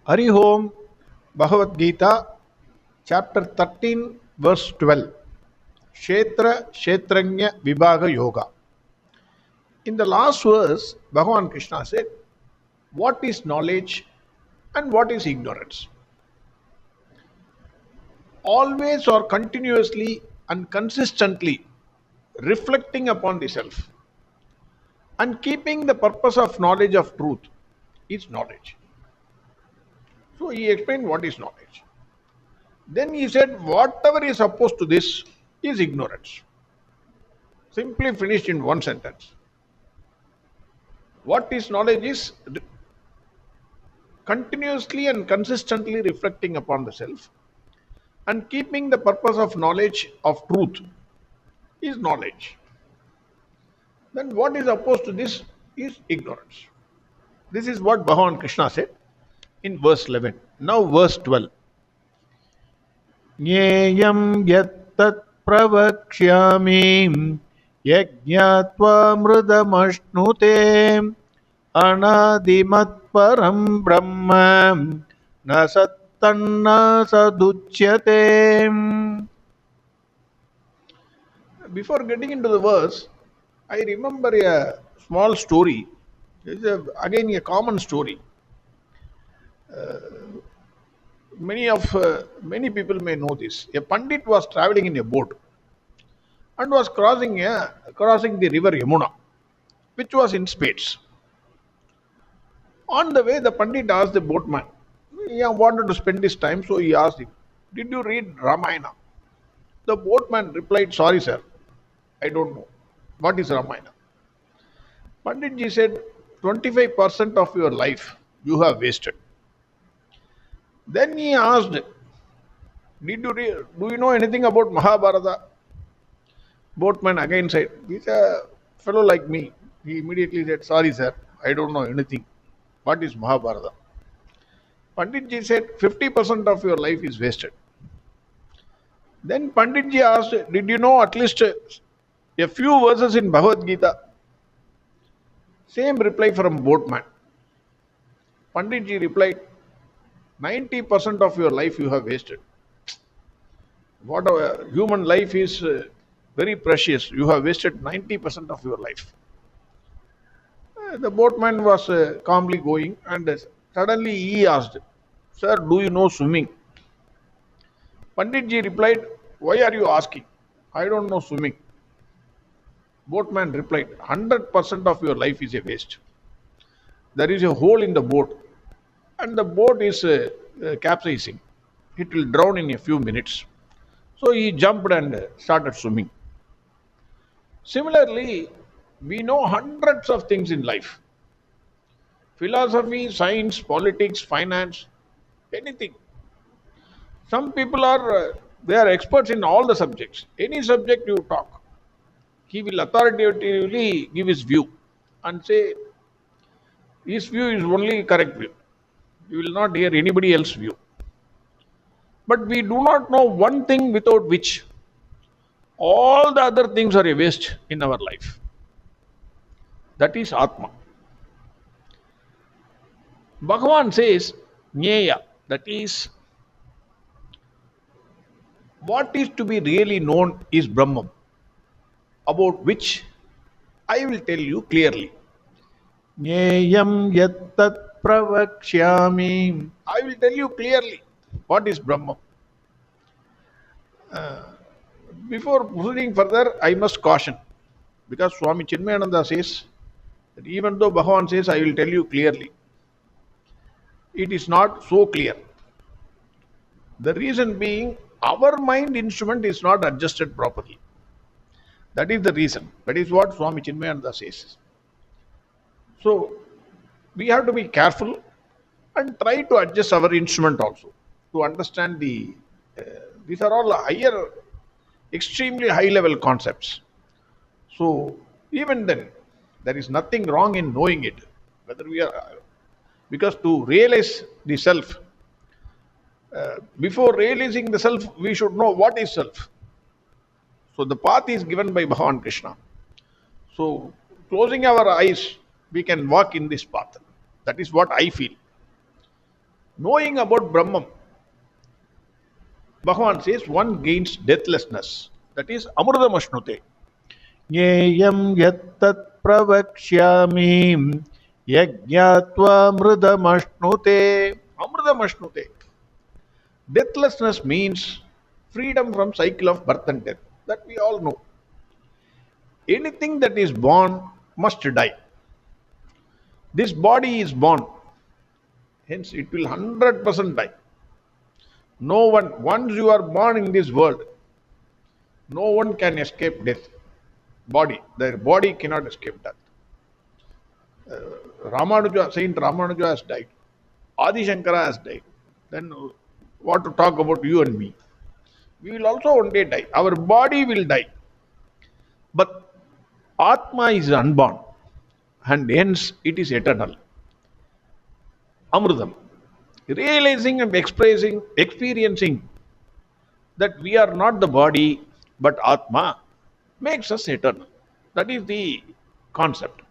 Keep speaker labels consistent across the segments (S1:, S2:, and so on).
S1: Hari Om, Bhagavad Gita, chapter 13, verse 12. Kshetra Kshetranya Vibhaga Yoga. In the last verse, Bhagwan Krishna said, what is knowledge and what is ignorance? Always or continuously and consistently reflecting upon the self and keeping the purpose of knowledge of truth is knowledge. So he explained what is knowledge. Then he said, whatever is opposed to this is ignorance. Simply finished in one sentence. What is knowledge is continuously and consistently reflecting upon the self and keeping the purpose of knowledge of truth is knowledge. Then what is opposed to this is ignorance. This is what Bhagwan Krishna said in verse 11. Now verse 12. Nyeyam yattat pravakshyami yajñatva mridamashnute anadimat param brahma na sattanna saduchyate. Before getting into the verse, I remember a small story. This is again a common story. Many people may know this. A pandit was traveling in a boat and was crossing the river Yamuna, which was in spades. On the way, the pandit asked the boatman. He wanted to spend his time, so he asked him, "Did you read Ramayana?" The boatman replied, "Sorry, sir, I don't know. What is Ramayana?" Panditji said, 25% of your life you have wasted. Then he asked, do you know anything about Mahabharata? Boatman again said, he's a fellow like me. He immediately said, "Sorry, sir, I don't know anything. What is Mahabharata?" Panditji said, 50% of your life is wasted. Then Panditji asked, "Did you know at least a few verses in Bhagavad Gita?" Same reply from boatman. Panditji replied, 90% of your life you have wasted. What a human life is very precious. You have wasted 90% of your life. The boatman was calmly going, and suddenly he asked, "Sir, do you know swimming?" Panditji replied, "Why are you asking? I don't know swimming." Boatman replied, 100% of your life is a waste. There is a hole in the boat and the boat is capsizing. It will drown in a few minutes. So he jumped and started swimming. Similarly, we know hundreds of things in life. Philosophy, science, politics, finance, anything. Some people they are experts in all the subjects. Any subject you talk, he will authoritatively give his view and say his view is only correct view. You will not hear anybody else's view. But we do not know one thing without which all the other things are a waste in our life. That is Atma. Bhagavan says, Nyeya, that is, what is to be really known is Brahman, about which I will tell you clearly. Nyeyam yattat pravakshyami. I will tell you clearly what is Brahman. Before proceeding further, I must caution, because Swami Chinmayananda says that even though Bhagavan says, I will tell you clearly, it is not so clear. The reason being, our mind instrument is not adjusted properly. That is the reason. That is what Swami Chinmayananda says. So, we have to be careful and try to adjust our instrument also to understand these are all higher, extremely high level concepts. So, even then, there is nothing wrong in knowing it, whether we are, because to realize the self, before realizing the self, we should know what is self. So the path is given by Bhagwan Krishna. So closing our eyes, we can walk in this path. That is what I feel. Knowing about Brahman, Bhagavan says one gains deathlessness. That is Amrutamashnute.
S2: Yeyam yattat pravakshyami yajñātva mృదమశ్నుతే.
S1: Amrutamashnute. Deathlessness means freedom from cycle of birth and death. That we all know. Anything that is born must die. This body is born, hence it will 100% die. No one, once you are born in this world, no one can escape death. Their body cannot escape death. Saint Ramanuja has died. Adi Shankara has died. Then what to talk about you and me? We will also one day die. Our body will die. But Atma is unborn and hence it is eternal. Amrutam. Realizing and experiencing that we are not the body but Atma makes us eternal. That is the concept.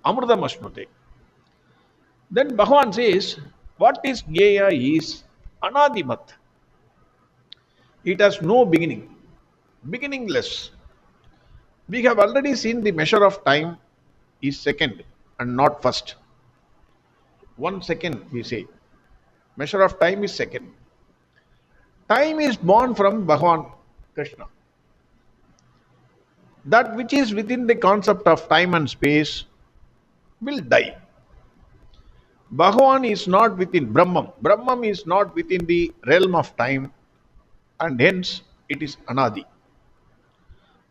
S1: Amrutam Ashnute. Then Bhagavan says, what is Gyeya is Anadimat. It has no beginning, beginningless. We have already seen the measure of time is second and not first. 1 second, we say. Measure of time is second. Time is born from Bhagwan Krishna. That which is within the concept of time and space will die. Bhagavan is not within Brahman. Brahman is not within the realm of time and hence it is Anadi.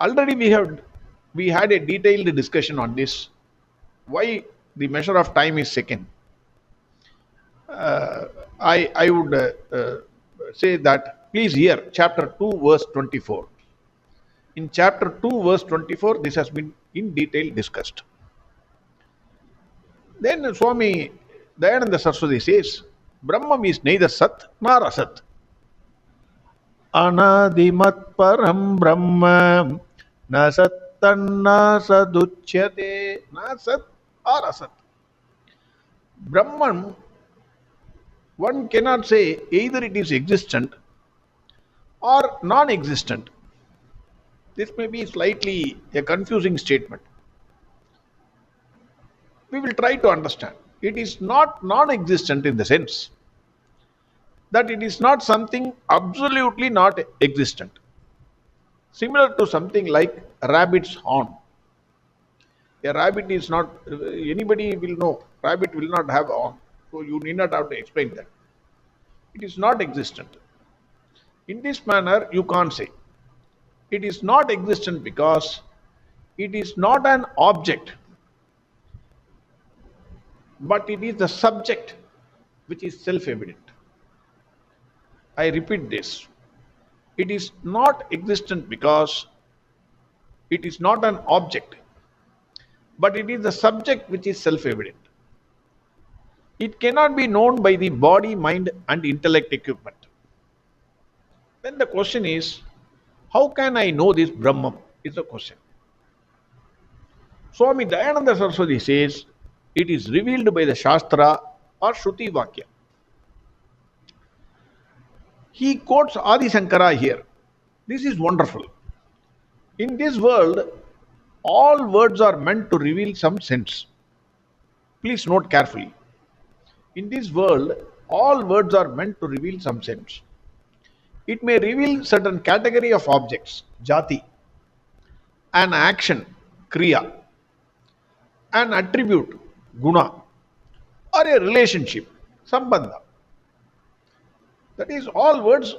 S1: Already we had a detailed discussion on this. Why the measure of time is second. I would say that please hear chapter 2 verse 24. In chapter 2 verse 24 this has been in detail discussed. Then Swami Dayananda Saraswati says Brahman is neither Sat nor Asat.
S2: Anadimat param brahma na sattanna saduchyate.
S1: Na Sat or Asat. Brahman, one cannot say either it is existent or non-existent. This may be slightly a confusing statement. We will try to understand. It is not non-existent in the sense that it is not something absolutely not existent. Similar to something like a rabbit's horn. A rabbit is not, anybody will know, rabbit will not have a horn. So you need not have to explain that. It is not existent. In this manner, you can't say. It is not existent because it is not an object, but it is the subject which is self-evident. I repeat this. It is not existent because it is not an object, but it is the subject which is self-evident. It cannot be known by the body, mind and intellect equipment. Then the question is, how can I know this Brahman? Is the question. Swami Dayananda Saraswati says, it is revealed by the Shastra or Shruti Vakya. He quotes Adi Shankara here. This is wonderful. In this world, all words are meant to reveal some sense. Please note carefully. In this world, all words are meant to reveal some sense. It may reveal certain category of objects, jati, an action, kriya, an attribute, guna, or a relationship, sambandha. That is, all words,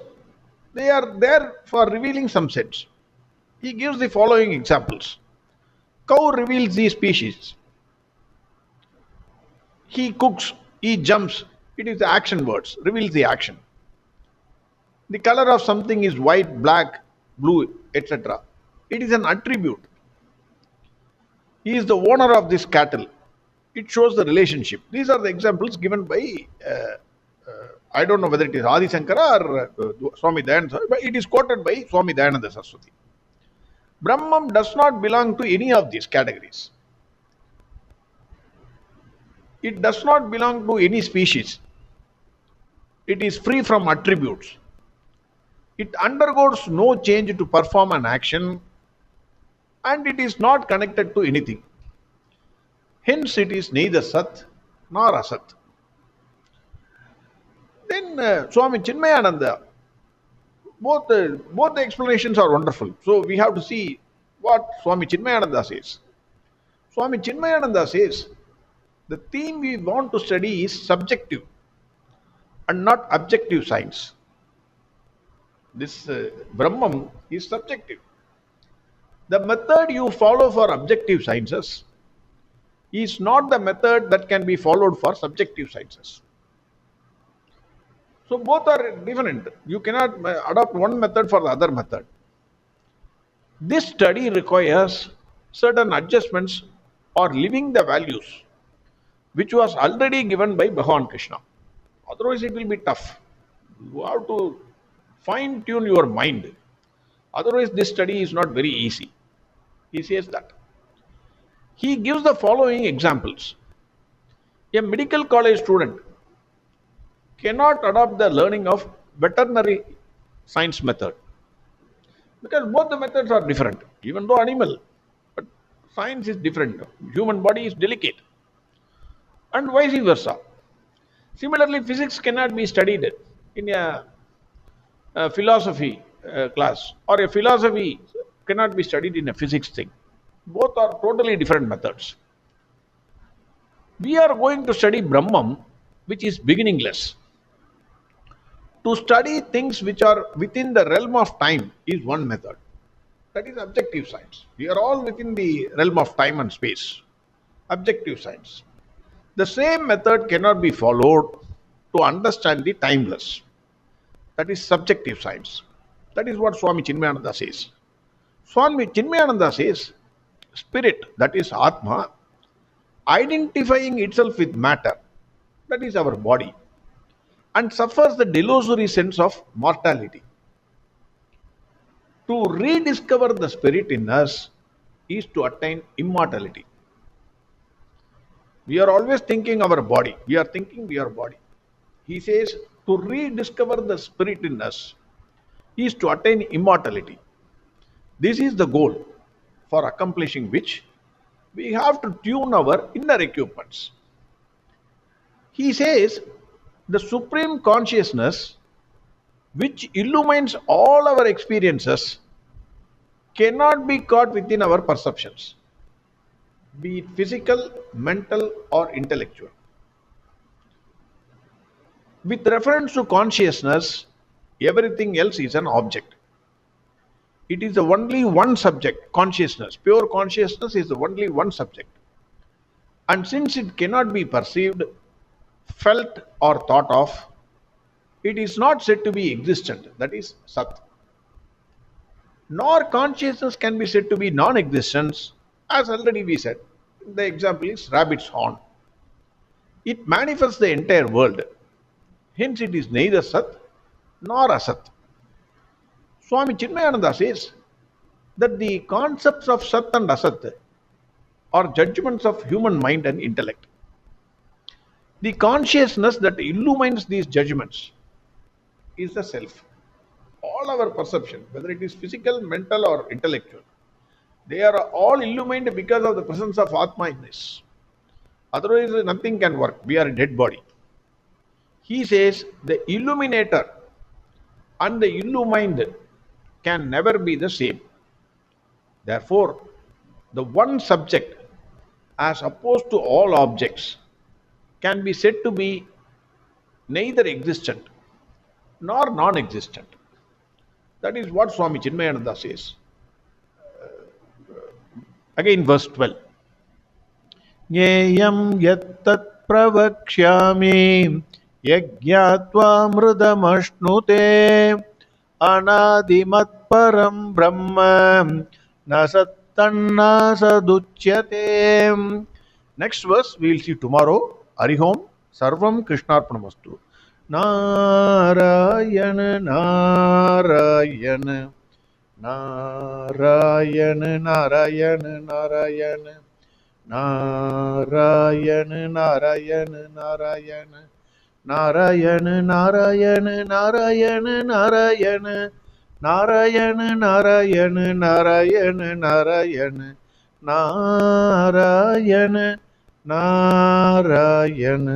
S1: they are there for revealing some sense. He gives the following examples. Cow reveals the species. He cooks, he jumps. It is the action words, reveals the action. The color of something is white, black, blue, etc. It is an attribute. He is the owner of this cattle. It shows the relationship. These are the examples given by, I don't know whether it is Adi Shankara or Swami Dayananda, but it is quoted by Swami Dayananda Saraswati. Brahman does not belong to any of these categories. It does not belong to any species. It is free from attributes. It undergoes no change to perform an action, and it is not connected to anything. Hence, it is neither Sat nor Asat. Then Swami Chinmayananda, both the explanations are wonderful. So we have to see what Swami Chinmayananda says. Swami Chinmayananda says the theme we want to study is subjective and not objective science. This Brahman is subjective. The method you follow for objective sciences is not the method that can be followed for subjective sciences. So both are different. You cannot adopt one method for the other method. This study requires certain adjustments or living the values which was already given by Bhagwan Krishna. Otherwise it will be tough. You have to fine tune your mind. Otherwise this study is not very easy. He says that. He gives the following examples. A medical college student cannot adopt the learning of veterinary science method because both the methods are different, even though animal, but science is different. Human body is delicate, and vice versa. Similarly, physics cannot be studied in a philosophy class, or a philosophy cannot be studied in a physics thing. Both are totally different methods. We are going to study Brahman, which is beginningless. To study things which are within the realm of time is one method. That is objective science. We are all within the realm of time and space. Objective science. The same method cannot be followed to understand the timeless. That is subjective science. That is what Swami Chinmayananda says. Swami Chinmayananda says, spirit, that is Atma, identifying itself with matter, that is our body, and suffers the delusory sense of mortality. To rediscover the spirit in us is to attain immortality. We are always thinking our body. We are thinking we are body. He says to rediscover the spirit in us is to attain immortality. This is the goal, for accomplishing which we have to tune our inner equipments. He says the supreme consciousness which illumines all our experiences cannot be caught within our perceptions, be it physical, mental, or intellectual. With reference to consciousness, everything else is an object. It is the only one subject, consciousness. Pure consciousness is the only one subject. And since it cannot be perceived, felt, or thought of, it is not said to be existent, that is Sat. Nor consciousness can be said to be non-existence, as already we said. The example is rabbit's horn. It manifests the entire world. Hence it is neither Sat nor Asat. Swami Chinmayananda says that the concepts of Sat and Asat are judgments of human mind and intellect. The consciousness that illumines these judgments is the self. All our perception, whether it is physical, mental, or intellectual, they are all illumined because of the presence of Atma in us. Otherwise, nothing can work. We are a dead body. He says the illuminator and the illumined can never be the same. Therefore, the one subject, as opposed to all objects, can be said to be neither existent nor non-existent. That is what Swami Chinmayananda says. Again, verse 12.
S2: Nyeyam yattat pravakshyami yajñātvā mృదమశ్నుతే anādimat param brahma na sattanna saduchyate.
S1: Next verse we will see tomorrow. Harihom Sarvam Krishnarpanamastu.
S2: Narayana Narayana Narayana Narayana Narayana Narayana Narayana Narayana Narayan Narayan Narayan Narayan Narayan Narayan Narayan Narayan Narayan Narayan